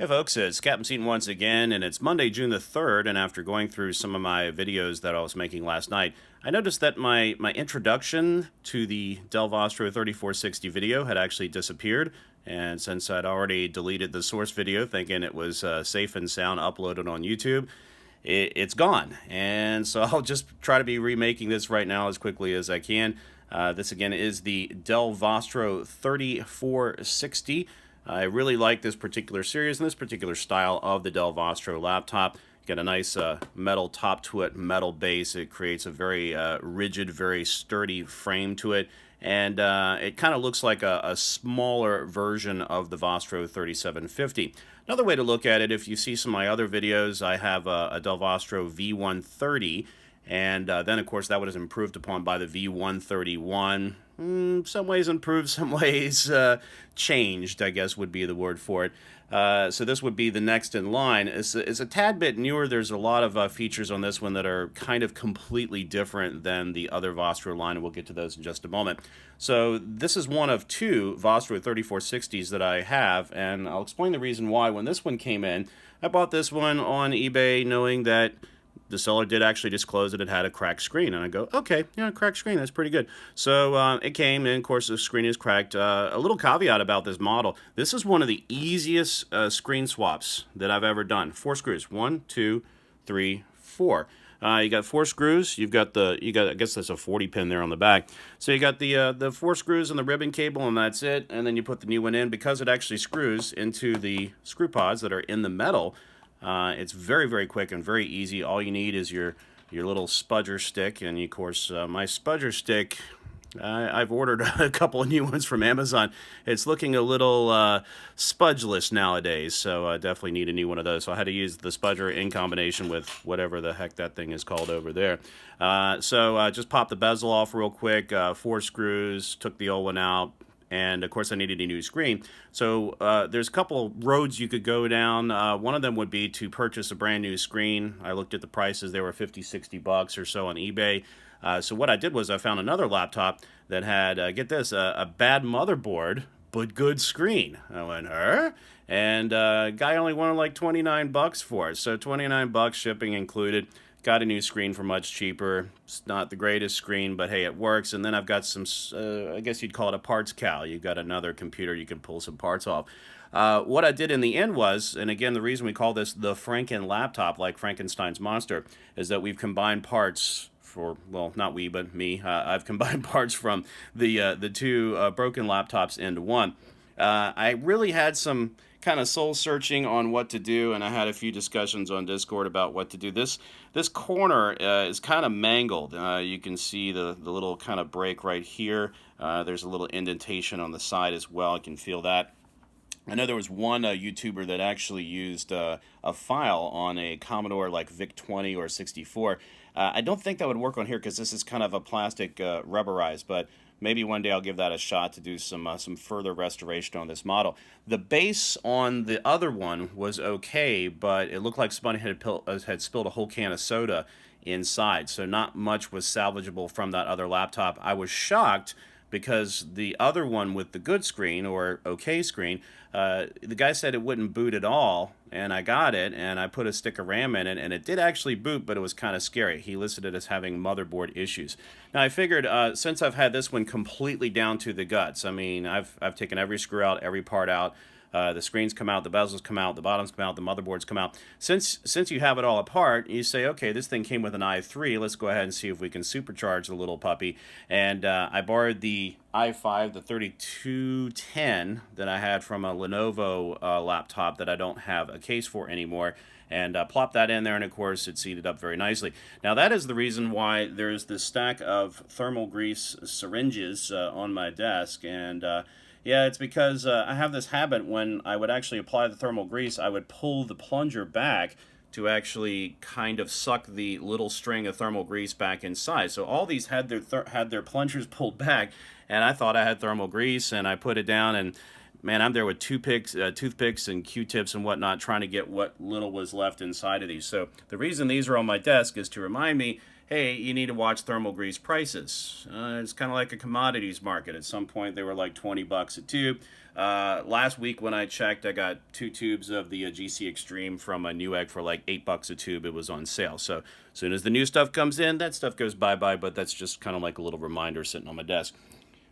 Hey folks, it's Captain Seaton once again, and it's Monday, June the 3rd, and after going through some of my videos that I was making last night, I noticed that my introduction to the Dell Vostro 3460 video had actually disappeared, and since I'd already deleted the source video thinking it was safe and sound uploaded on YouTube, it's gone. And so I'll just try to be remaking this right now as quickly as I can. This again is the Dell Vostro 3460. I really like this particular series and this particular style of the Dell Vostro laptop. You got a nice metal top to it, metal base. It creates a very rigid, very sturdy frame to it. And it kind of looks like a smaller version of the Vostro 3750. Another way to look at it, if you see some of my other videos, I have a Dell Vostro V130. And then, of course, that was improved upon by the V131. Some ways improved, some ways changed, I guess would be the word for it. So this would be the next in line. It's a tad bit newer. There's a lot of features on this one that are kind of completely different than the other Vostro line, and we'll get to those in just a moment. So this is one of two Vostro 3460s that I have, and I'll explain the reason why. When this one came in, I bought this one on eBay knowing that the seller did actually disclose that it had a cracked screen, and I go, okay, yeah, cracked screen, that's pretty good. So it came, and of course the screen is cracked. A little caveat about this model: this is one of the easiest screen swaps that I've ever done. 4 screws, 1, 2, 3, 4. You got 4 screws. I guess that's a 40 pin there on the back. So you got the 4 screws and the ribbon cable, and that's it. And then you put the new one in because it actually screws into the screw pods that are in the metal. It's very, very quick and very easy. All you need is your little spudger stick, and of course my spudger stick, I've ordered a couple of new ones from Amazon. It's looking a little spudgeless nowadays, so I definitely need a new one of those. So I had to use the spudger in combination with whatever the heck that thing is called over there. So just pop the bezel off real quick, 4 screws, took the old one out. And, of course, I needed a new screen. So there's a couple roads you could go down. One of them would be to purchase a brand new screen. I looked at the prices. They were 50, 60 bucks or so on eBay. So what I did was I found another laptop that had, get this, a bad motherboard, but good screen. I went, huh? And guy only wanted like 29 bucks for it. So 29 bucks, shipping included. Got a new screen for much cheaper. It's not the greatest screen, but hey, it works. And then I've got some, I guess you'd call it a parts cow. You've got another computer you can pull some parts off. What I did in the end was, and again, the reason we call this the Franken laptop, like Frankenstein's monster, is that we've combined parts for, well, not we, but me. I've combined parts from the two broken laptops into one. I really had some kind of soul searching on what to do, and I had a few discussions on Discord about what to do. This corner is kind of mangled. You can see the little kind of break right here. There's a little indentation on the side as well. You can feel that. I know there was one YouTuber that actually used a file on a Commodore like VIC-20 or 64. I don't think that would work on here because this is kind of a plastic rubberized, but maybe one day I'll give that a shot to do some further restoration on this model. The base on the other one was okay, but it looked like somebody had spilled a whole can of soda inside, so not much was salvageable from that other laptop. I was shocked because the other one with the good screen, or okay screen, the guy said it wouldn't boot at all, and I got it, and I put a stick of RAM in it, and it did actually boot, but it was kind of scary. He listed it as having motherboard issues. Now, I figured, since I've had this one completely down to the guts, I mean, I've taken every screw out, every part out, the screens come out, the bezels come out, the bottoms come out, the motherboards come out. Since you have it all apart, you say, okay, this thing came with an i3. Let's go ahead and see if we can supercharge the little puppy. And I borrowed the i5, the 3210 that I had from a Lenovo laptop that I don't have a case for anymore, and plop that in there, and of course it seated up very nicely. Now that is the reason why there's this stack of thermal grease syringes on my desk, and yeah, it's because I have this habit when I would actually apply the thermal grease, I would pull the plunger back to actually kind of suck the little string of thermal grease back inside. So all these had their plungers pulled back, and I thought I had thermal grease, and I put it down, and man, I'm there with toothpicks and Q-tips and whatnot, trying to get what little was left inside of these. So the reason these are on my desk is to remind me, hey, you need to watch thermal grease prices. It's kind of like a commodities market. At some point, they were like 20 bucks a tube. Last week when I checked, I got 2 tubes of the GC Extreme from a Newegg for like 8 bucks a tube. It was on sale. So as soon as the new stuff comes in, that stuff goes bye-bye, but that's just kind of like a little reminder sitting on my desk.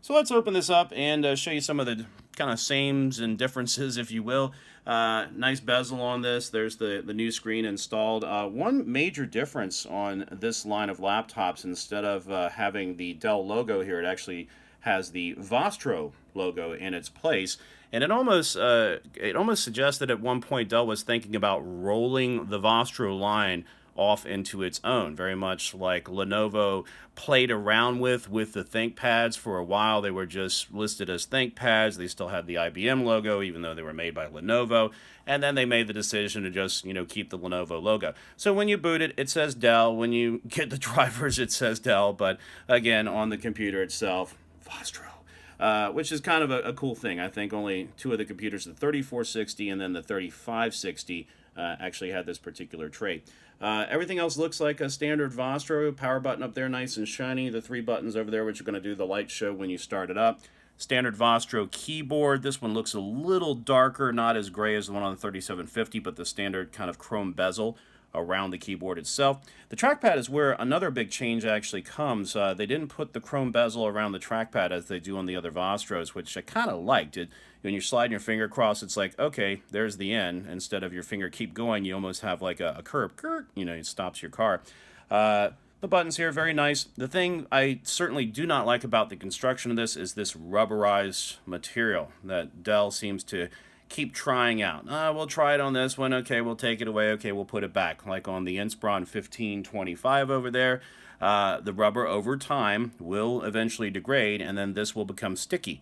So let's open this up and show you some of the kind of sames and differences, if you will. Nice bezel on this. There's the new screen installed. One major difference on this line of laptops, instead of having the Dell logo here, it actually has the Vostro logo in its place. And it almost suggests that at one point Dell was thinking about rolling the Vostro line off into its own, very much like Lenovo played around with the ThinkPads for a while. They were just listed as ThinkPads. They still had the IBM logo, even though they were made by Lenovo. And then they made the decision to just, keep the Lenovo logo. So when you boot it, it says Dell. When you get the drivers, it says Dell. But again, on the computer itself, Vostro. Which is kind of a cool thing. I think only 2 of the computers, the 3460 and then the 3560, actually had this particular trait. Everything else looks like a standard Vostro. Power button up there, nice and shiny. The 3 buttons over there, which are going to do the light show when you start it up. Standard Vostro keyboard. This one looks a little darker, not as gray as the one on the 3750, but the standard kind of chrome bezel around the keyboard itself. The trackpad is where another big change actually comes. They didn't put the chrome bezel around the trackpad as they do on the other Vostros, which I kind of liked. When you're sliding your finger across, it's like, okay, there's the end. Instead of your finger keep going, you almost have like a curve. It stops your car. The buttons here, very nice. The thing I certainly do not like about the construction of this is this rubberized material that Dell seems to keep trying out. We'll try it on this one. Okay, we'll take it away. Okay, we'll put it back. Like on the Inspiron 1525 over there, the rubber over time will eventually degrade, and then this will become sticky.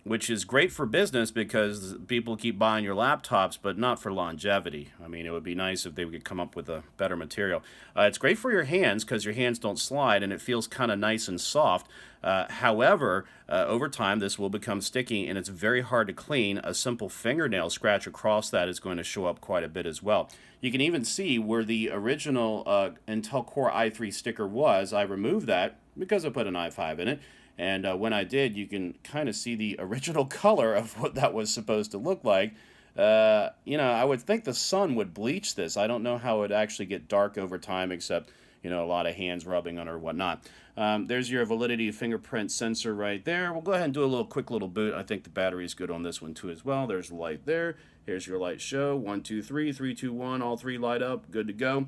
Which is great for business because people keep buying your laptops, but not for longevity. I mean, it would be nice if they could come up with a better material. It's great for your hands because your hands don't slide and it feels kind of nice and soft. However, over time, this will become sticky and it's very hard to clean. A simple fingernail scratch across that is going to show up quite a bit as well. You can even see where the original Intel Core i3 sticker was. I removed that because I put an i5 in it. And when I did, you can kind of see the original color of what that was supposed to look like. I would think the sun would bleach this. I don't know how it would actually get dark over time, except, a lot of hands rubbing on it or whatnot. There's your validity fingerprint sensor right there. We'll go ahead and do a quick little boot. I think the battery's good on this one too as well. There's the light there. Here's your light show. 1, 2, 3, 3, 2, 1. All 3 light up. Good to go.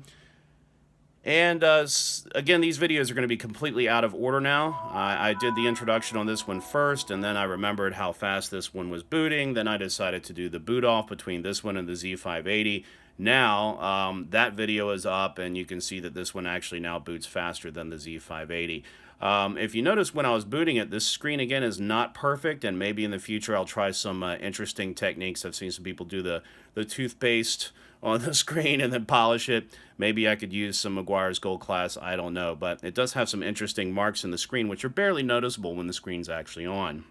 And again, these videos are going to be completely out of order now. I did the introduction on this one first, and then I remembered how fast this one was booting. Then I decided to do the boot off between this one and the Z580. Now, that video is up, and you can see that this one actually now boots faster than the Z580. If you notice when I was booting it, this screen again is not perfect, and maybe in the future I'll try some interesting techniques. I've seen some people do the toothpaste on the screen and then polish it. Maybe I could use some Meguiar's Gold Class, I don't know, but it does have some interesting marks in the screen which are barely noticeable when the screen's actually on.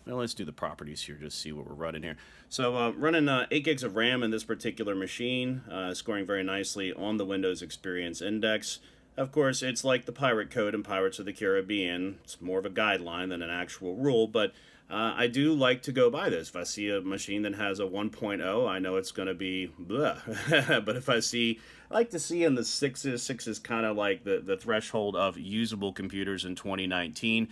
Well, let's do the properties here, just see what we're running here. So running 8 gigs of RAM in this particular machine, scoring very nicely on the Windows Experience Index. Of course, it's like the Pirate Code in Pirates of the Caribbean. It's more of a guideline than an actual rule, but I do like to go by this. If I see a machine that has a 1.0, I know it's going to be blah. But if I like to see in the 6s, 6 is kind of like the threshold of usable computers in 2019.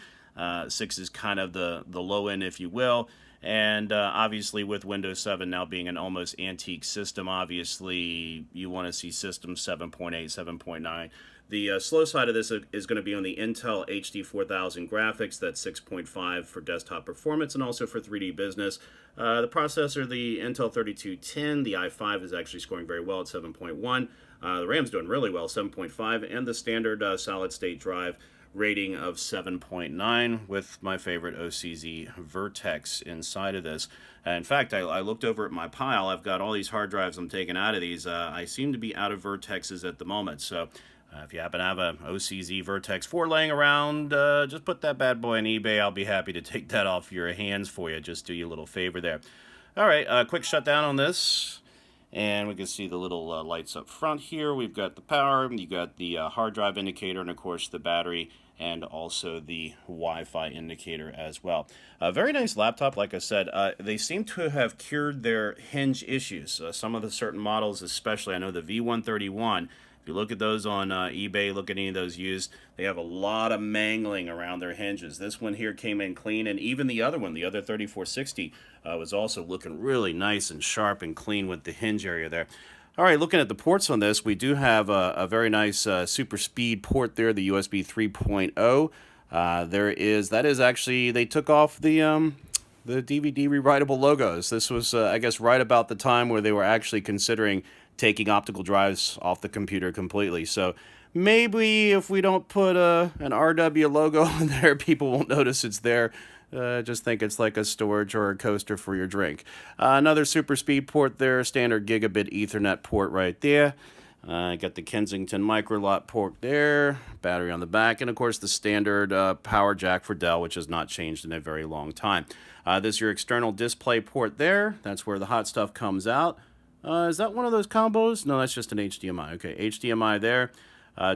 6 is kind of the low end, if you will. And obviously with Windows 7 now being an almost antique system, obviously you want to see systems 7.8, 7.9. The slow side of this is going to be on the Intel HD 4000 graphics. That's 6.5 for desktop performance and also for 3D business. The processor, the Intel 3210, the i5 is actually scoring very well at 7.1. The RAM's doing really well, 7.5, and the standard solid state drive rating of 7.9 with my favorite OCZ Vertex inside of this. In fact, I looked over at my pile. I've got all these hard drives I'm taking out of these. I seem to be out of Vertexes at the moment, so if you happen to have an OCZ Vertex 4 laying around, just put that bad boy on eBay. I'll be happy to take that off your hands for you. Just do you a little favor there. All right, quick shutdown on this. And we can see the little lights up front here. We've got the power, you got the hard drive indicator, and of course the battery, and also the Wi-Fi indicator as well. A very nice laptop, like I said. They seem to have cured their hinge issues. Some of the certain models, especially, I know the V131, if you look at those on eBay, look at any of those used, they have a lot of mangling around their hinges. This one here came in clean, and even the other one, the other 3460, was also looking really nice and sharp and clean with the hinge area there. All right, looking at the ports on this, we do have a very nice super speed port there, the USB 3.0. That is actually, they took off the DVD rewritable logos. This was, I guess, right about the time where they were actually considering taking optical drives off the computer completely. So maybe if we don't put an RW logo on there, people won't notice it's there. Just think it's like a storage or a coaster for your drink. Another super speed port there, standard gigabit Ethernet port right there. Got the Kensington Microlot port there, battery on the back, and of course the standard power jack for Dell, which has not changed in a very long time. This is your external display port there. That's where the hot stuff comes out. Is that one of those combos? No, that's just an HDMI. Okay, HDMI there.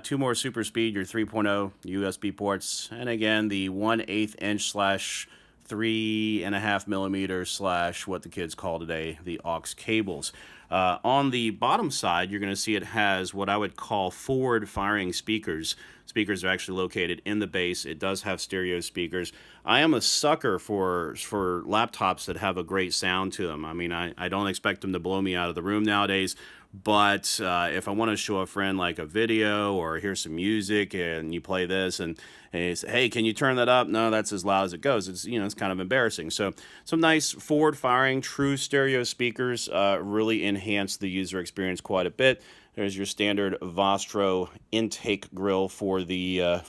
Two more super speed, your 3.0 USB ports, and again the 1/8 inch slash 3.5 millimeter slash what the kids call today the aux cables. On the bottom side, you're going to see it has what I would call forward firing speakers. Speakers are actually located in the base. It does have stereo speakers. I am a sucker for laptops that have a great sound to them. I mean, I don't expect them to blow me out of the room nowadays, but if I want to show a friend like a video or hear some music and you play this and you say, hey, can you turn that up? No, that's as loud as it goes. It's, it's kind of embarrassing. So some nice forward-firing, true stereo speakers really enhance the user experience quite a bit. There's your standard Vostro intake grill for the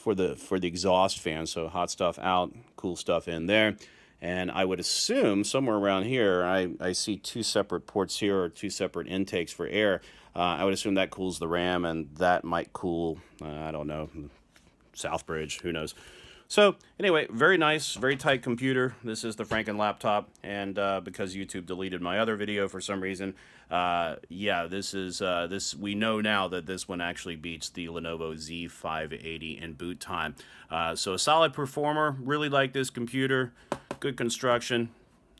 exhaust fan. So hot stuff out, cool stuff in there. And I would assume somewhere around here, I see two separate ports here, or two separate intakes for air. I would assume that cools the RAM, and that might cool, I don't know, Southbridge, who knows. So anyway, very nice, very tight computer. This is the Franken laptop, and because YouTube deleted my other video for some reason, yeah, this we know now that this one actually beats the Lenovo Z580 in boot time. So a solid performer. Really like this computer. Good construction.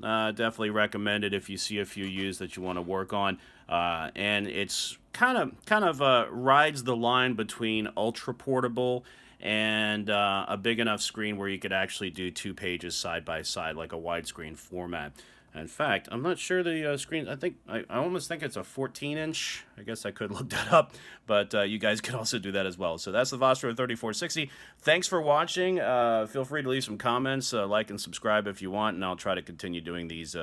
Definitely recommend it if you see a few used that you want to work on. And it's kind of rides the line between ultra portable and a big enough screen where you could actually do 2 pages side by side, like a widescreen format. In fact, I'm not sure the screen, I almost think it's a 14-inch. I guess I could look that up, but you guys could also do that as well. So that's the Vostro 3460. Thanks for watching. Feel free to leave some comments, like and subscribe if you want, and I'll try to continue doing these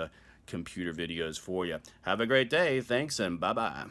computer videos for you. Have a great day. Thanks, and bye-bye.